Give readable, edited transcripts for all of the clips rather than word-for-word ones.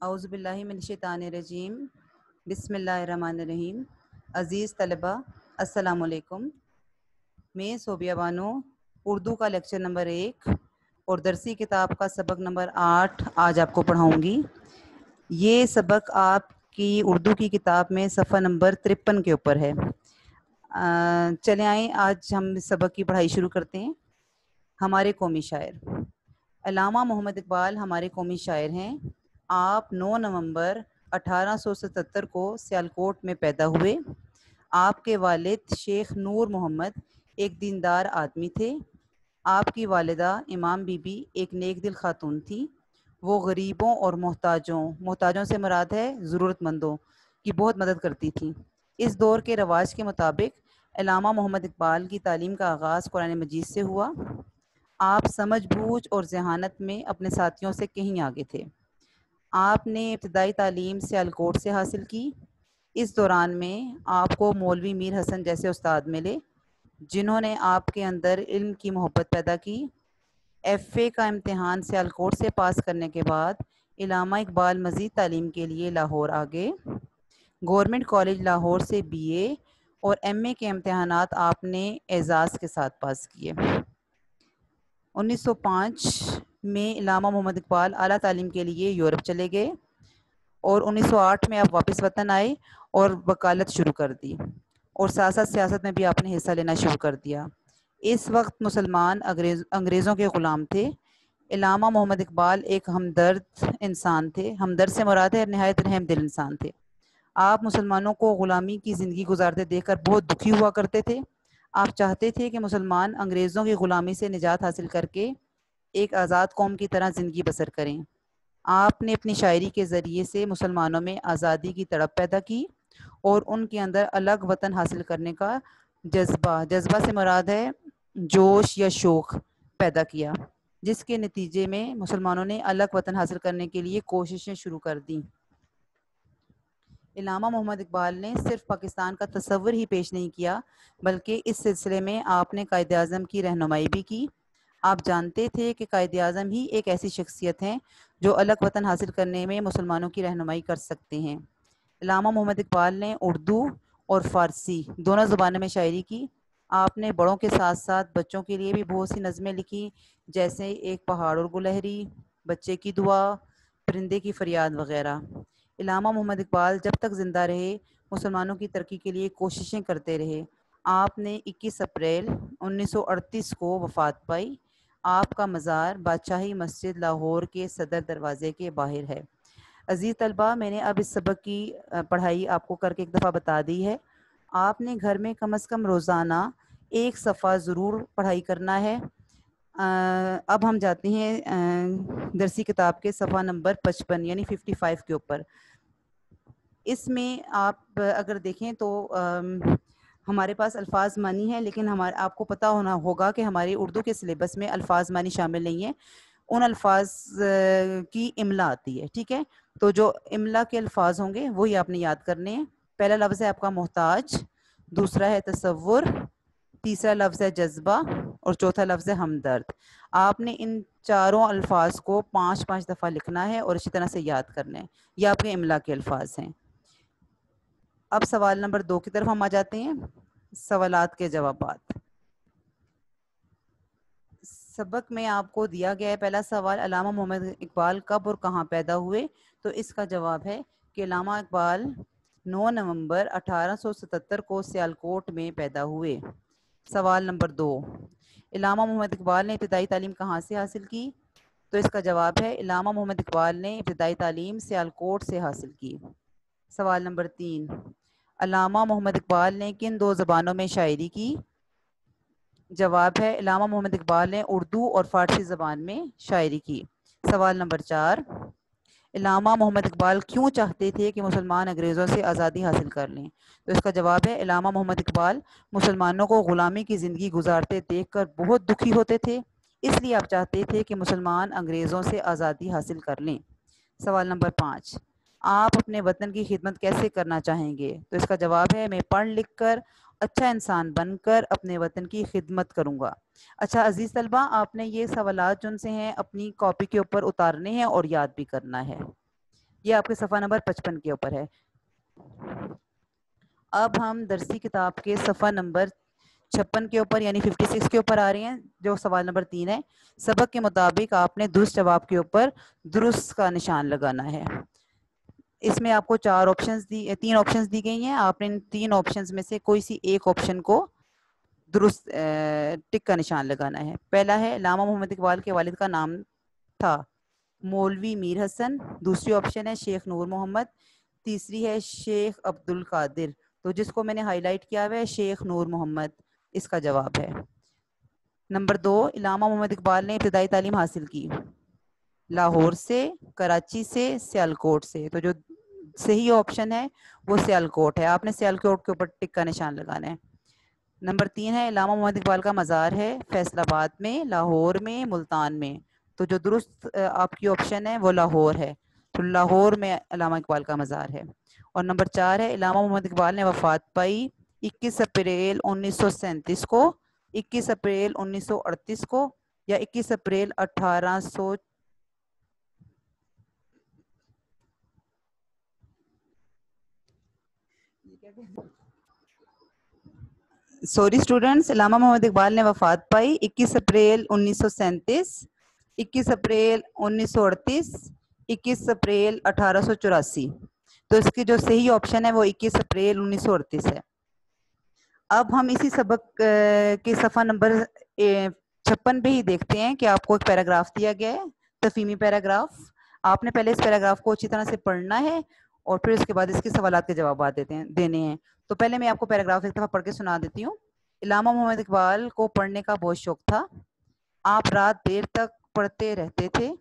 اعوذ باللہ من الشیطان الرجیم بسم اللہ الرحمن الرحیم۔ عزیز طلبہ السلام علیکم۔ میں صوبیہ بانو اردو کا لیکچر نمبر 1 اور درسی کتاب کا سبق نمبر 8 آج آپ کو پڑھاؤں گی۔ یہ سبق آپ کی اردو کی کتاب میں صفحہ نمبر 53 کے اوپر ہے۔ چلیں آئیں آج ہم اس سبق کی پڑھائی شروع کرتے ہیں۔ ہمارے قومی شاعر علامہ محمد اقبال ہمارے قومی شاعر ہیں۔ آپ 9 نومبر 1877 کو سیالکوٹ میں پیدا ہوئے۔ آپ کے والد شیخ نور محمد ایک دیندار آدمی تھے۔ آپ کی والدہ امام بی بی ایک نیک دل خاتون تھی۔ وہ غریبوں اور محتاجوں سے مراد ہے ضرورت مندوں کی بہت مدد کرتی تھی۔ اس دور کے رواج کے مطابق علامہ محمد اقبال کی تعلیم کا آغاز قرآن مجید سے ہوا۔ آپ سمجھ بوجھ اور ذہانت میں اپنے ساتھیوں سے کہیں آگے تھے۔ آپ نے ابتدائی تعلیم سیالکوٹ سے حاصل کی۔ اس دوران میں آپ کو مولوی میر حسن جیسے استاد ملے جنہوں نے آپ کے اندر علم کی محبت پیدا کی۔ ایف اے کا امتحان سیالکوٹ سے پاس کرنے کے بعد علامہ اقبال مزید تعلیم کے لیے لاہور آ گئے۔ گورنمنٹ کالج لاہور سے بی اے اور ایم اے کے امتحانات آپ نے اعزاز کے ساتھ پاس کیے۔ 1905 میں علامہ محمد اقبال اعلیٰ تعلیم کے لیے یورپ چلے گئے اور 1908 میں آپ واپس وطن آئے اور وکالت شروع کر دی اور ساتھ ساتھ سیاست میں بھی آپ نے حصہ لینا شروع کر دیا۔ اس وقت مسلمان انگریزوں کے غلام تھے۔ علامہ محمد اقبال ایک ہمدرد انسان تھے۔ ہمدرد سے مراد ہے نہایت رحم دل انسان تھے۔ آپ مسلمانوں کو غلامی کی زندگی گزارتے دیکھ کر بہت دکھی ہوا کرتے تھے۔ آپ چاہتے تھے کہ مسلمان انگریزوں کی غلامی سے نجات حاصل کر کے ایک آزاد قوم کی طرح زندگی بسر کریں۔ آپ نے اپنی شاعری کے ذریعے سے مسلمانوں میں آزادی کی تڑپ پیدا کی اور ان کے اندر الگ وطن حاصل کرنے کا جذبہ سے مراد ہے جوش یا شوق پیدا کیا، جس کے نتیجے میں مسلمانوں نے الگ وطن حاصل کرنے کے لیے کوششیں شروع کر دیں۔ علامہ محمد اقبال نے صرف پاکستان کا تصور ہی پیش نہیں کیا بلکہ اس سلسلے میں آپ نے قائد اعظم کی رہنمائی بھی کی۔ آپ جانتے تھے کہ قائد اعظم ہی ایک ایسی شخصیت ہیں جو الگ وطن حاصل کرنے میں مسلمانوں کی رہنمائی کر سکتے ہیں۔ علامہ محمد اقبال نے اردو اور فارسی دونوں زبانوں میں شاعری کی۔ آپ نے بڑوں کے ساتھ ساتھ بچوں کے لیے بھی بہت سی نظمیں لکھی، جیسے ایک پہاڑ اور گلہری، بچے کی دعا، پرندے کی فریاد وغیرہ۔ علامہ محمد اقبال جب تک زندہ رہے مسلمانوں کی ترقی کے لیے کوششیں کرتے رہے۔ آپ نے 21 اپریل 1938 کو وفات پائی۔ آپ کا مزار بادشاہی مسجد لاہور کے صدر دروازے کے باہر ہے۔ عزیز طلبہ، میں نے اب اس سبق کی پڑھائی آپ کو کر کے ایک دفعہ بتا دی ہے۔ آپ نے گھر میں کم از کم روزانہ ایک صفحہ ضرور پڑھائی کرنا ہے۔ اب ہم جاتے ہیں درسی کتاب کے صفحہ نمبر 55 یعنی 55 کے اوپر۔ اس میں آپ اگر دیکھیں تو ہمارے پاس الفاظ معنی ہے، لیکن آپ کو پتہ ہونا ہوگا کہ ہماری اردو کے سلیبس میں الفاظ معنی شامل نہیں ہیں۔ ان الفاظ کی املا آتی ہے، ٹھیک ہے؟ تو جو املا کے الفاظ ہوں گے وہی آپ نے یاد کرنے ہیں۔ پہلا لفظ ہے آپ کا محتاج، دوسرا ہے تصور، تیسرا لفظ ہے جذبہ اور چوتھا لفظ ہے ہمدرد۔ آپ نے ان چاروں الفاظ کو 5 دفعہ لکھنا ہے اور اسی طرح سے یاد کرنا ہے۔ یہ آپ کے املا کے الفاظ ہیں۔ اب سوال نمبر 2 کی طرف ہم آ جاتے ہیں، سوالات کے جوابات۔ سبق میں آپ کو دیا گیا ہے پہلا سوال، علامہ محمد اقبال کب اور کہاں پیدا ہوئے؟ تو اس کا جواب ہے کہ علامہ اقبال 9 نومبر 1877 کو سیالکوٹ میں پیدا ہوئے۔ سوال نمبر 2، علامہ محمد اقبال نے ابتدائی تعلیم کہاں سے حاصل کی؟ تو اس کا جواب ہے علامہ محمد اقبال نے ابتدائی تعلیم سیالکوٹ سے حاصل کی۔ سوال نمبر 3، علامہ محمد اقبال نے کن 2 زبانوں میں شاعری کی؟ جواب ہے علامہ محمد اقبال نے اردو اور فارسی زبان میں شاعری کی۔ سوال نمبر 4، علامہ محمد اقبال کیوں چاہتے تھے کہ مسلمان انگریزوں سے آزادی حاصل کر لیں؟ تو اس کا جواب ہے علامہ محمد اقبال مسلمانوں کو غلامی کی زندگی گزارتے دیکھ کر بہت دکھی ہوتے تھے، اس لیے آپ چاہتے تھے کہ مسلمان انگریزوں سے آزادی حاصل کر لیں۔ سوال نمبر 5، آپ اپنے وطن کی خدمت کیسے کرنا چاہیں گے؟ تو اس کا جواب ہے میں پڑھ لکھ کر اچھا انسان بن کر اپنے وطن کی خدمت کروں گا۔ اچھا عزیز طلبہ، آپ نے یہ سوالات جن سے ہیں اپنی کاپی کے اوپر اتارنے ہیں اور یاد بھی کرنا ہے۔ یہ آپ کے صفحہ نمبر 55 کے اوپر ہے۔ اب ہم درسی کتاب کے صفحہ نمبر 56 کے اوپر یعنی 56 کے اوپر آ رہی ہیں، جو سوال نمبر 3 ہے۔ سبق کے مطابق آپ نے درست جواب کے اوپر درست کا نشان لگانا ہے۔ اس میں آپ کو 3 آپشنز دی گئی ہیں، آپ نے ان 3 آپشنز میں سے کوئی سی ایک آپشن کو درست ٹک کا نشان لگانا ہے۔ پہلا ہے علامہ محمد اقبال کے والد کا نام تھا مولوی میر حسن، دوسری آپشن ہے شیخ نور محمد، تیسری ہے شیخ عبد القادر۔ تو جس کو میں نے ہائی لائٹ کیا ہوا ہے شیخ نور محمد اس کا جواب ہے۔ نمبر 2، علامہ محمد اقبال نے ابتدائی تعلیم حاصل کی لاہور سے، کراچی سے، سیالکوٹ سے۔ تو جو صحیح آپشن ہے وہ سیالکوٹ ہے، آپ نے سیالکوٹ کے اوپر ٹک کا نشان لگانا ہے۔ نمبر 3 ہے علامہ محمد اقبال کا مزار ہے فیصل آباد میں، لاہور میں، ملتان میں۔ تو جو درست آپ کی آپشن ہے وہ لاہور ہے، تو لاہور میں علامہ اقبال کا مزار ہے۔ اور نمبر 4 ہے علامہ محمد اقبال نے وفات پائی 21 اپریل 1937 کو، 21 اپریل 1938 کو، یا 21 اپریل 1800 سوری اسٹوڈنٹس، علامہ محمد اقبال نے وفات پائی 21 اپریل 1937، 21 اپریل 1938، 21 اپریل 1884۔ تو اس کی جو صحیح آپشن ہے وہ 21 اپریل 1938 ہے۔ اب ہم اسی سبق کے صفحہ نمبر 56 پہ ہی دیکھتے ہیں کہ آپ کو ایک پیراگراف دیا گیا ہے، تفہیمی پیراگراف۔ آپ نے پہلے اس پیراگراف کو اچھی طرح سے پڑھنا ہے اور پھر اس کے بعد اس کے سوالات کے جوابات دینے ہیں۔ تو پہلے میں آپ کو پیراگراف ایک دفعہ پڑھ کے سنا دیتی ہوں۔ علامہ محمد اقبال کو پڑھنے کا بہت شوق تھا، آپ رات دیر تک پڑھتے رہتے تھے۔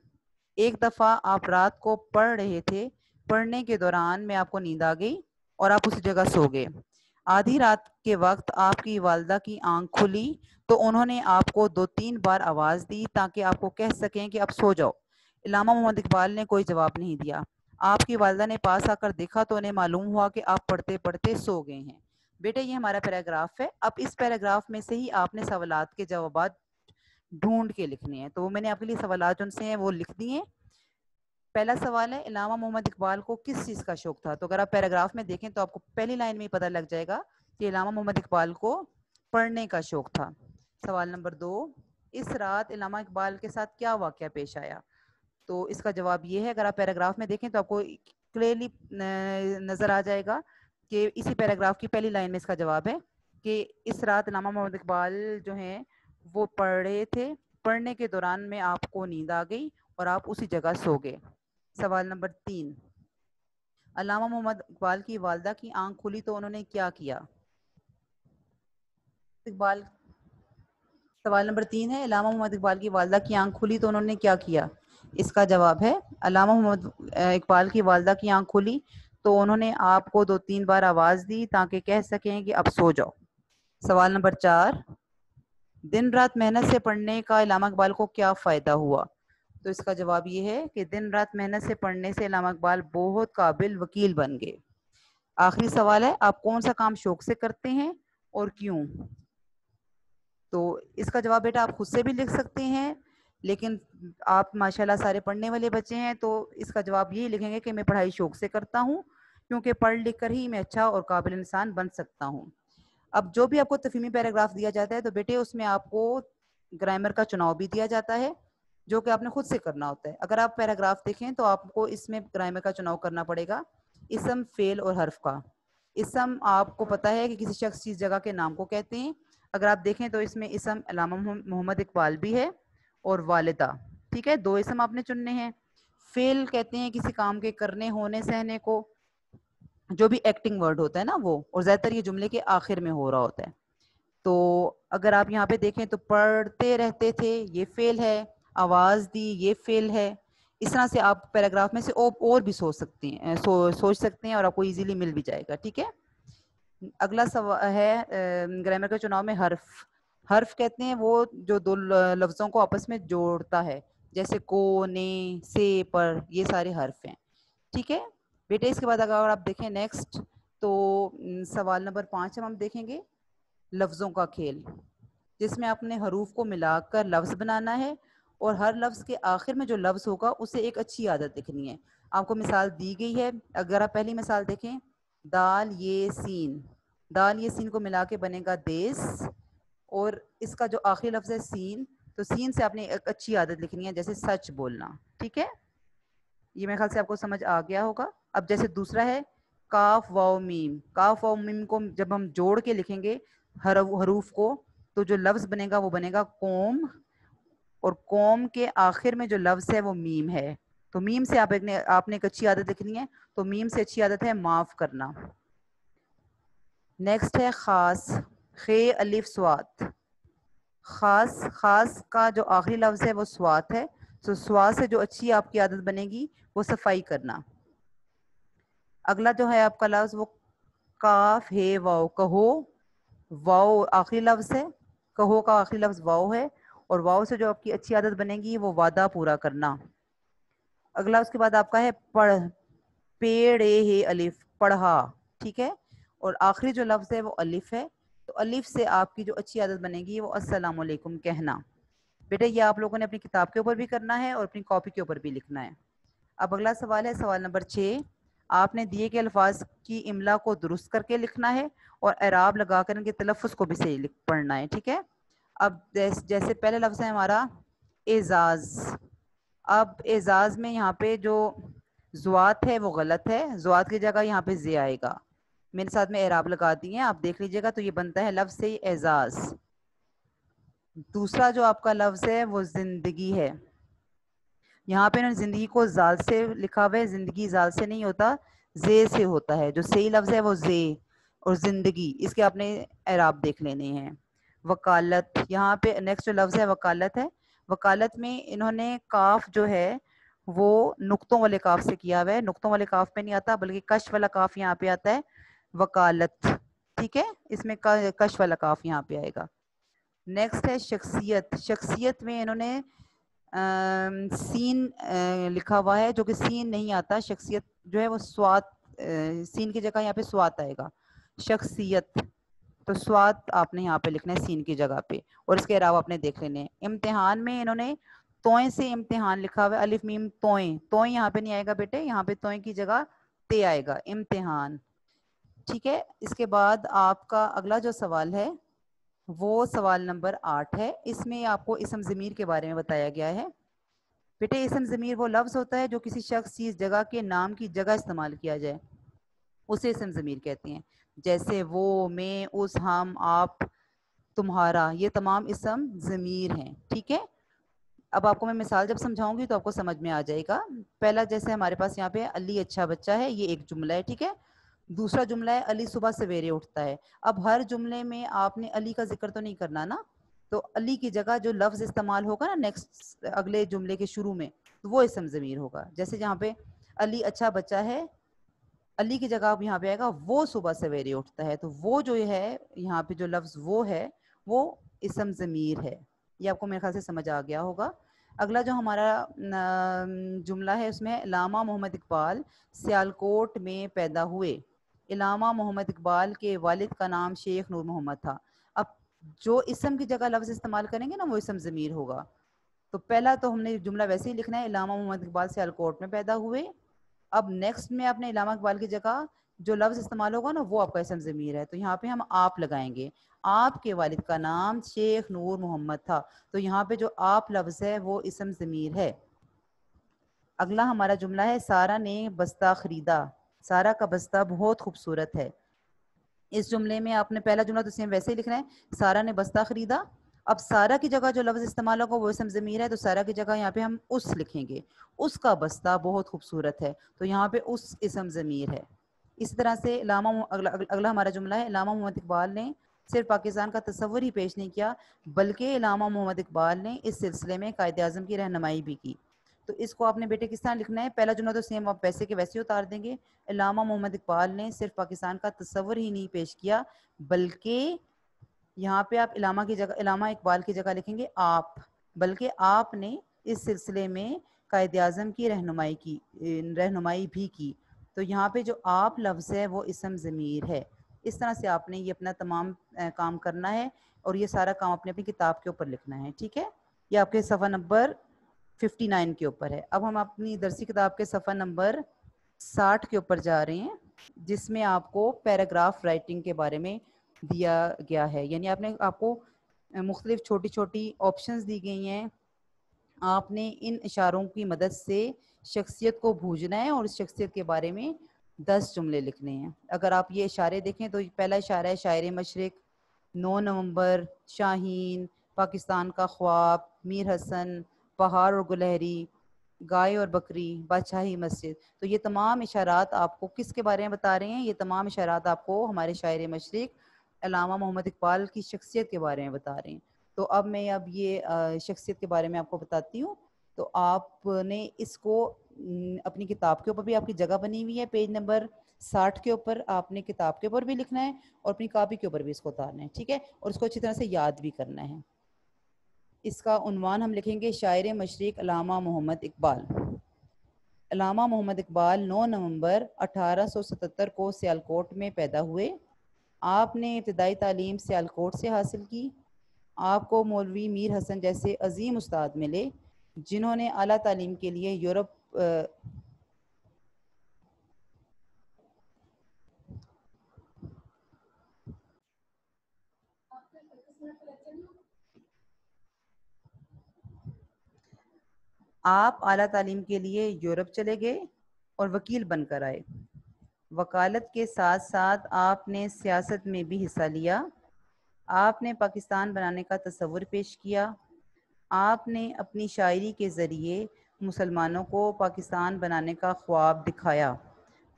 ایک دفعہ آپ رات کو پڑھ رہے تھے، پڑھنے کے دوران میں آپ کو نیند آ گئی اور آپ اسی جگہ سو گئے۔ آدھی رات کے وقت آپ کی والدہ کی آنکھ کھلی تو انہوں نے آپ کو 2-3 بار آواز دی تاکہ آپ کو کہہ سکیں کہ اب سو جاؤ۔ علامہ محمد اقبال نے کوئی جواب نہیں دیا۔ آپ کی والدہ نے پاس آ کر دیکھا تو انہیں معلوم ہوا کہ آپ پڑھتے پڑھتے سو گئے ہیں۔ بیٹے یہ ہمارا پیراگراف ہے، اب اس پیراگراف میں سے ہی آپ نے سوالات کے جوابات ڈھونڈ کے لکھنے ہیں۔ تو میں نے آپ کے لیے سوالات جو سے ہیں وہ لکھ دیے ہیں۔ پہلا سوال ہے علامہ محمد اقبال کو کس چیز کا شوق تھا؟ تو اگر آپ پیراگراف میں دیکھیں تو آپ کو پہلی لائن میں ہی پتہ لگ جائے گا کہ علامہ محمد اقبال کو پڑھنے کا شوق تھا۔ سوال نمبر 2، اس رات علامہ اقبال کے ساتھ کیا واقعہ پیش آیا؟ تو اس کا جواب یہ ہے، اگر آپ پیراگراف میں دیکھیں تو آپ کو کلیئرلی نظر آ جائے گا کہ اسی پیراگراف کی پہلی لائن میں اس کا جواب ہے کہ اس رات علامہ محمد اقبال جو ہیں وہ پڑھ رہے تھے، پڑھنے کے دوران میں آپ کو نیند آ گئی اور آپ اسی جگہ سو گئے۔ سوال نمبر 3، علامہ محمد اقبال کی والدہ کی آنکھ کھلی تو انہوں نے کیا کیا؟ سوال نمبر 3 ہے علامہ محمد اقبال کی والدہ کی آنکھ کھلی تو انہوں نے کیا کیا؟ اس کا جواب ہے علامہ محمد اقبال کی والدہ کی آنکھ کھلی تو انہوں نے آپ کو 2-3 بار آواز دی تاکہ کہہ سکیں کہ اب سو جاؤ۔ سوال نمبر 4، دن رات محنت سے پڑھنے کا علامہ اقبال کو کیا فائدہ ہوا؟ تو اس کا جواب یہ ہے کہ دن رات محنت سے پڑھنے سے علامہ اقبال بہت قابل وکیل بن گئے۔ آخری سوال ہے آپ کون سا کام شوق سے کرتے ہیں اور کیوں؟ تو اس کا جواب بیٹا آپ خود سے بھی لکھ سکتے ہیں، لیکن آپ ماشاءاللہ سارے پڑھنے والے بچے ہیں تو اس کا جواب یہی لکھیں گے کہ میں پڑھائی شوق سے کرتا ہوں کیونکہ پڑھ لکھ کر ہی میں اچھا اور قابل انسان بن سکتا ہوں۔ اب جو بھی آپ کو تفہیمی پیراگراف دیا جاتا ہے تو بیٹے اس میں آپ کو گرامر کا چناؤ بھی دیا جاتا ہے جو کہ آپ نے خود سے کرنا ہوتا ہے۔ اگر آپ پیراگراف دیکھیں تو آپ کو اس میں گرامر کا چناؤ کرنا پڑے گا، اسم، فعل اور حرف کا۔ اسم آپ کو پتہ ہے کہ کسی شخص چیز جگہ کے نام کو کہتے ہیں۔ اگر آپ دیکھیں تو اس میں اسم علامہ محمد اقبال بھی ہے اور والدہ، ٹھیک ہے، 2 اسم آپ نے چننے ہیں۔ فعل کہتے ہیں کسی کام کے کرنے، ہونے، سہنے کو، جو بھی ایکٹنگ ورڈ ہوتا ہے نا وہ، اور زیادہ تر یہ جملے کے آخر میں ہو رہا ہوتا ہے۔ تو اگر آپ یہاں پہ دیکھیں تو پڑھتے رہتے تھے یہ فعل ہے، آواز دی یہ فعل ہے۔ اس طرح سے آپ پیراگراف میں سے اور بھی سوچ سکتے ہیں اور آپ کو ایزیلی مل بھی جائے گا، ٹھیک ہے۔ اگلا سوال ہے گرامر کے چناؤ میں حرف۔ حرف کہتے ہیں وہ جو 2 لفظوں کو آپس میں جوڑتا ہے، جیسے کو، نے، سے، پر، یہ سارے حرف ہیں، ٹھیک ہے بیٹے۔ اس کے بعد اگر آپ دیکھیں نیکسٹ تو سوال نمبر 5 ہم دیکھیں گے لفظوں کا کھیل، جس میں آپ نے حروف کو ملا کر لفظ بنانا ہے اور ہر لفظ کے آخر میں جو لفظ ہوگا اسے ایک اچھی عادت لکھنی ہے. آپ کو مثال دی گئی ہے. اگر آپ پہلی مثال دیکھیں, دال یہ سین, دال یہ سین کو ملا کے بنے گا دیس, اور اس کا جو آخری لفظ ہے سین, تو سین سے آپ نے ایک اچھی عادت لکھنی ہے, جیسے سچ بولنا. ٹھیک ہے, یہ میرے خیال سے آپ کو سمجھ آ گیا ہوگا. اب جیسے دوسرا ہے کاف واو میم. کاف واو میم کو جب ہم جوڑ کے لکھیں گے حروف کو, تو جو لفظ بنے گا وہ بنے گا قوم, اور قوم کے آخر میں جو لفظ ہے وہ میم ہے. تو میم سے آپ نے ایک اچھی عادت لکھنی ہے. تو میم سے اچھی عادت ہے معاف کرنا. نیکسٹ ہے خاص, خے الف سوات. خاص, خاص کا جو آخری لفظ ہے وہ سوات ہے. تو سوات سے جو اچھی آپ کی عادت بنے گی وہ صفائی کرنا. اگلا جو ہے آپ کا لفظ وہ کاف ہے واو. کہو, واو آخری لفظ ہے, کہو کا آخری لفظ واو ہے, اور واو سے جو آپ کی اچھی عادت بنے گی وہ وعدہ پورا کرنا. اگلا اس کے بعد آپ کا ہے پڑھ, پیڑے ہے الف, پڑھا. ٹھیک ہے, اور آخری جو لفظ ہے وہ الف ہے. تو الف سے آپ کی جو اچھی عادت بنے گی وہ السلام علیکم کہنا. بیٹا یہ آپ لوگوں نے اپنی کتاب کے اوپر بھی کرنا ہے اور اپنی کاپی کے اوپر بھی لکھنا ہے. اب اگلا سوال ہے سوال نمبر 6. آپ نے دیے گئے الفاظ کی املا کو درست کر کے لکھنا ہے, اور اعراب لگا کر ان کے تلفظ کو بھی صحیح پڑھنا ہے. ٹھیک ہے, اب جیسے پہلا لفظ ہے ہمارا اعزاز. اب اعزاز میں یہاں پہ جو زوات ہے وہ غلط ہے, زوات کی جگہ یہاں پہ زی آئے گا. میرے ساتھ میں اعراب لگا دی ہیں, آپ دیکھ لیجئے گا. تو یہ بنتا ہے لفظ سے اعزاز. دوسرا جو آپ کا لفظ ہے وہ زندگی ہے. یہاں پہ انہوں نے زندگی کو زال سے لکھا ہوا ہے, زندگی زال سے نہیں ہوتا, زے سے ہوتا ہے. جو صحیح لفظ ہے وہ زے, اور زندگی اس کے آپ نے اعراب دیکھ لینے ہیں. وکالت, یہاں پہ نیکسٹ جو لفظ ہے وکالت ہے. وکالت میں انہوں نے کاف جو ہے وہ نقطوں والے کاف سے کیا ہوا ہے. نقطوں والے کاف پہ نہیں آتا بلکہ کش والا کاف یہاں پہ آتا ہے, وکالت. ٹھیک ہے, اس میں کش والا کاف یہاں پہ آئے گا. نیکسٹ ہے شخصیت. شخصیت میں انہوں نے سین لکھا ہوا ہے, جو کہ سین نہیں آتا. شخصیت جو ہے وہ سوات, سین کی جگہ یہاں پہ سوات آئے گا. شخصیت, تو سوات آپ نے یہاں پہ لکھنا ہے سین کی جگہ پہ, اور اس کے علاوہ آپ نے دیکھ لینے. امتحان میں انہوں نے توئیں سے امتحان لکھا ہوا ہے, الف میم توئیں. توئیں یہاں پہ نہیں آئے گا بیٹے, یہاں پہ توئیں کی جگہ تے آئے گا, امتحان. ٹھیک ہے, اس کے بعد آپ کا اگلا جو سوال ہے وہ سوال نمبر 8 ہے. اس میں آپ کو اسم ضمیر کے بارے میں بتایا گیا ہے. بیٹے اسم ضمیر وہ لفظ ہوتا ہے جو کسی شخص, چیز, جگہ کے نام کی جگہ استعمال کیا جائے, اسے اسم ضمیر کہتے ہیں. جیسے وہ, میں, اس, ہم, آپ, تمہارا, یہ تمام اسم ضمیر ہیں. ٹھیک ہے, اب آپ کو میں مثال جب سمجھاؤں گی تو آپ کو سمجھ میں آ جائے گا. پہلا جیسے ہمارے پاس یہاں پہ علی اچھا بچہ ہے, یہ ایک جملہ ہے. ٹھیک ہے, دوسرا جملہ ہے علی صبح سویرے اٹھتا ہے. اب ہر جملے میں آپ نے علی کا ذکر تو نہیں کرنا نا, تو علی کی جگہ جو لفظ استعمال ہوگا نا نیکسٹ اگلے جملے کے شروع میں, وہ اسم ضمیر ہوگا. جیسے جہاں پہ علی اچھا بچہ ہے, علی کی جگہ اب یہاں پہ آئے گا وہ صبح سویرے اٹھتا ہے. تو وہ جو ہے یہاں پہ جو لفظ وہ ہے وہ اسم ضمیر ہے. یہ آپ کو میرے خیال سے سمجھ آ گیا ہوگا. اگلا جو ہمارا جملہ ہے اس میں علامہ محمد اقبال سیالکوٹ میں پیدا ہوئے. علامہ محمد اقبال کے والد کا نام شیخ نور محمد تھا. اب جو اسم کی جگہ لفظ استعمال کریں گے نا وہ اسم ضمیر ہوگا. تو پہلا تو ہم نے جملہ ویسے ہی لکھنا ہے, علامہ محمد اقبال سیالکوٹ میں پیدا ہوئے. اب نیکسٹ میں اپنے علامہ اقبال کی جگہ جو لفظ استعمال ہوگا نا وہ آپ کا اسم ضمیر ہے. تو یہاں پہ ہم آپ لگائیں گے. آپ کے والد کا نام شیخ نور محمد تھا. تو یہاں پہ جو آپ لفظ ہے وہ اسم ضمیر ہے. اگلا ہمارا جملہ ہے سارا نے بستہ خریدا. سارا کا بستہ بہت خوبصورت ہے. اس جملے میں آپ نے پہلا جملہ تو سیم ویسے ہی لکھنا ہے, سارا نے بستہ خریدا. اب سارا کی جگہ جو لفظ استعمال ہوگا وہ اسم ضمیر ہے, تو سارا کی جگہ یہاں پہ ہم اس لکھیں گے. اس کا بستہ بہت خوبصورت ہے. تو یہاں پہ اس اسم ضمیر ہے. اسی طرح سے اگلا ہمارا جملہ ہے علامہ محمد اقبال نے صرف پاکستان کا تصور ہی پیش نہیں کیا بلکہ علامہ محمد اقبال نے اس سلسلے میں قائد اعظم کی رہنمائی بھی کی. تو اس کو آپ نے بیٹے کس طرح لکھنا ہے, پہلا جملہ تو سیم آپ ویسے کے ویسے اتار دیں گے. علامہ محمد اقبال نے صرف پاکستان کا تصور ہی نہیں پیش کیا بلکہ یہاں پہ آپ علامہ کی جگہ, علامہ اقبال کی جگہ لکھیں گے آپ, بلکہ آپ نے اس سلسلے میں قائد اعظم کی رہنمائی بھی کی. تو یہاں پہ جو آپ لفظ ہے وہ اسم ضمیر ہے. اس طرح سے آپ نے یہ اپنا تمام کام کرنا ہے, اور یہ سارا کام اپنے اپنی کتاب کے اوپر لکھنا ہے. ٹھیک ہے, یہ آپ کے صفحہ نمبر 59 کے اوپر ہے۔ اب ہم اپنی درسی کتاب کے صفحہ نمبر 60 کے اوپر جا رہے ہیں، جس میں آپ کو پیراگراف رائٹنگ کے بارے میں دیا گیا ہے، یعنی آپ کو مختلف چھوٹی چھوٹی آپشنز دی گئی ہیں۔ آپ نے ان اشاروں کی مدد سے شخصیت کو بھوجنا ہے اور اس شخصیت کے بارے میں 10 جملے لکھنے ہیں۔ اگر آپ یہ اشارے دیکھیں تو پہلا اشارہ ہے شاعر مشرق، 9 نومبر، شاہین، پاکستان کا خواب، میر حسن، پہاڑ اور گلہری، گائے اور بکری، بادشاہی مسجد۔ تو یہ تمام اشارات آپ کو کس کے بارے میں بتا رہے ہیں؟ یہ تمام اشارات آپ کو ہمارے شاعر مشرق علامہ محمد اقبال کی شخصیت کے بارے میں بتا رہے ہیں۔ تو اب میں یہ شخصیت کے بارے میں آپ کو بتاتی ہوں۔ تو آپ نے اس کو اپنی کتاب کے اوپر بھی آپ کی جگہ بنی ہوئی ہے، پیج نمبر 60 کے اوپر آپ نے کتاب کے اوپر بھی لکھنا ہے اور اپنی کاپی کے اوپر بھی اس کو اتارنا ہے، ٹھیک ہے؟ اور اس کو اچھی طرح سے یاد بھی کرنا ہے۔ اس کا عنوان ہم لکھیں گے شاعر مشرق علامہ محمد اقبال۔ علامہ محمد اقبال 9 نومبر 1877 کو سیالکوٹ میں پیدا ہوئے۔ آپ نے ابتدائی تعلیم سیالکوٹ سے حاصل کی۔ آپ کو مولوی میر حسن جیسے عظیم استاد ملے جنہوں نے اعلیٰ تعلیم کے لیے یورپ چلے گئے اور وکیل بن کر آئے۔ وکالت کے ساتھ ساتھ آپ نے سیاست میں بھی حصہ لیا۔ آپ نے پاکستان بنانے کا تصور پیش کیا۔ آپ نے اپنی شاعری کے ذریعے مسلمانوں کو پاکستان بنانے کا خواب دکھایا۔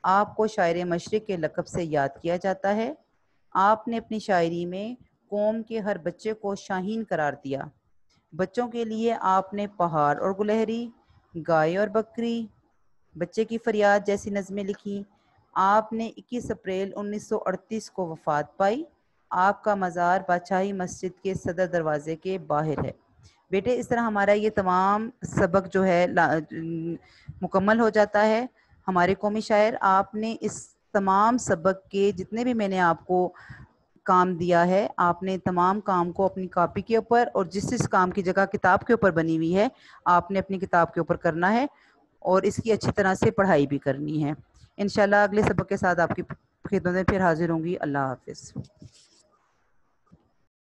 آپ کو شاعر مشرق کے لقب سے یاد کیا جاتا ہے۔ آپ نے اپنی شاعری میں قوم کے ہر بچے کو شاہین قرار دیا۔ بچوں کے لیے آپ نے پہاڑ اور گلہری، گائے اور بکری، بچے کی فریاد جیسی نظمیں لکھی۔ آپ نے 21 اپریل 1938 کو وفات پائی۔ آپ کا مزار بادشاہی مسجد کے صدر دروازے کے باہر ہے۔ بیٹے اس طرح ہمارا یہ تمام سبق جو ہے مکمل ہو جاتا ہے۔ ہمارے قومی شاعر، آپ نے اس تمام سبق کے جتنے بھی میں نے آپ کو کام دیا ہے، آپ نے تمام کام کو اپنی کاپی کے اوپر اور جس کام کی جگہ کتاب کے اوپر بنی ہوئی ہے آپ نے اپنی کتاب کے اوپر کرنا ہے اور اس کی اچھی طرح سے پڑھائی بھی کرنی ہے۔ انشاءاللہ اگلے سبق کے ساتھ آپ کی خدمت میں پھر حاضر ہوں گی۔ اللہ حافظ۔